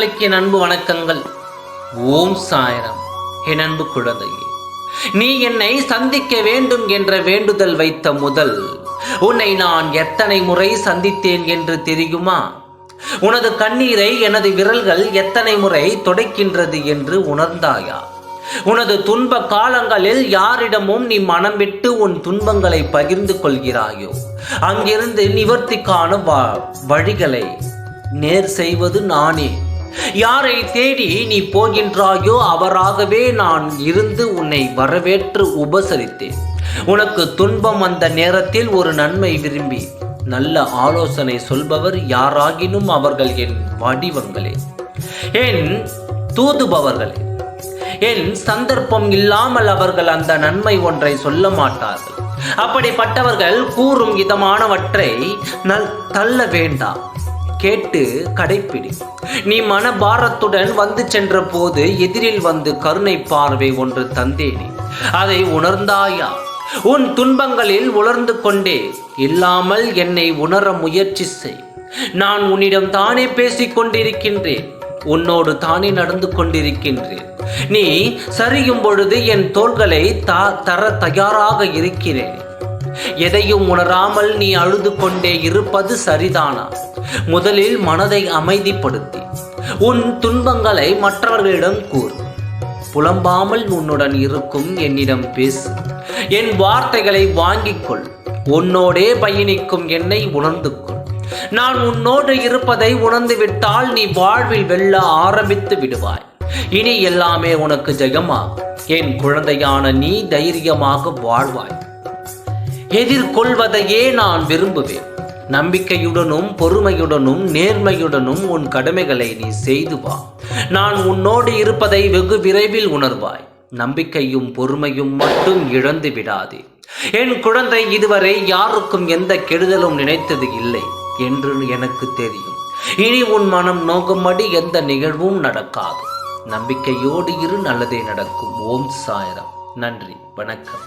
உள்ளங்களுக்கு என் அன்பு வணக்கங்கள். ஓம் சாய்ராம். என் அன்பு குழந்தையே, நீ என்னை சந்திக்க வேண்டும் என்ற வேண்டுதல் வைத்த முதல் உன்னை நான் எத்தனை முறை சந்தித்தேன் என்று தெரியுமா? உனது கண்ணீரை எனது விரல்கள் எத்தனை முறை துடைக்கின்றது என்று உணர்ந்தாயா? உனது துன்ப காலங்களில் யாரிடமும் நீ மனம் விட்டு உன் துன்பங்களை பகிர்ந்து கொள்கிறாயோ அங்கிருந்து நிவர்த்திக்கான வழிகளை நேர் செய்வது நானே. யாரை தேடி நீ போகின்றாயோ அவராகவே நான் இருந்து உன்னை வரவேற்று உபசரித்தேன். உனக்கு துன்பம் வந்த நேரத்தில் ஒரு நன்மை விரும்பி நல்ல ஆலோசனை சொல்பவர் யாராகினும் அவர்கள் என் வடிவங்களே, என் தூதுபவர்களே. என் சந்தர்ப்பம் இல்லாமல் அவர்கள் அந்த நன்மை ஒன்றை சொல்ல மாட்டார்கள். அப்படிப்பட்டவர்கள் கூறும் இதமானவற்றை தள்ள வேண்டாம், கேட்டு கடைப்பிடி. நீ மனபாரத்துடன் வந்து சென்ற போது எதிரில் வந்து கருணை பார்வை ஒன்று தந்தேனே, அதை உணர்ந்தாயா? உன் துன்பங்களில் உணர்ந்து கொண்டே இல்லாமல் என்னை உணர முயற்சி செய். நான் உன்னிடம் தானே பேசிக் கொண்டிருக்கின்றேன், உன்னோடு தானே நடந்து கொண்டிருக்கின்றேன். நீ சரியும் பொழுது என் தோள்களை தர தயாராக இருக்கிறேன். எதையும் உணராமல் நீ அழுது கொண்டே இருப்பது சரிதானா? முதலில் மனதை அமைதிப்படுத்தி உன் துன்பங்களை மற்றவர்களிடம் கூறு. புலம்பாமல் உன்னுடன் இருக்கும் என்னிடம் பேசு. என் வார்த்தைகளை வாங்கிக் கொள். உன்னோடே பயணிக்கும் என்னை உணர்ந்து கொள். நான் உன்னோடு இருப்பதை உணர்ந்து விட்டால் நீ வாழ்வில் வெல்ல ஆரம்பித்து விடுவாய். இனி எல்லாமே உனக்கு ஜெயமாகும். என் குழந்தையான நீ தைரியமாக வாழ்வாய். எதிர்கொள்வதையே நான் விரும்புவேன். நம்பிக்கையுடனும் பொறுமையுடனும் நேர்மையுடனும் உன் கடமைகளை நீ செய்து வா. நான் உன்னோடு இருப்பதை வெகு விரைவில் உணர்வாய். நம்பிக்கையும் பொறுமையும் மட்டும் இழந்து விடாதே. என் குழந்தை, இதுவரை யாருக்கும் எந்த கெடுதலும் நினைத்தது இல்லை என்று எனக்கு தெரியும். இனி உன் மனம் நோக்கும்படி எந்த நிகழ்வும் நடக்காது. நம்பிக்கையோடு இரு, நல்லதே நடக்கும். ஓம் சாய்ராம். நன்றி, வணக்கம்.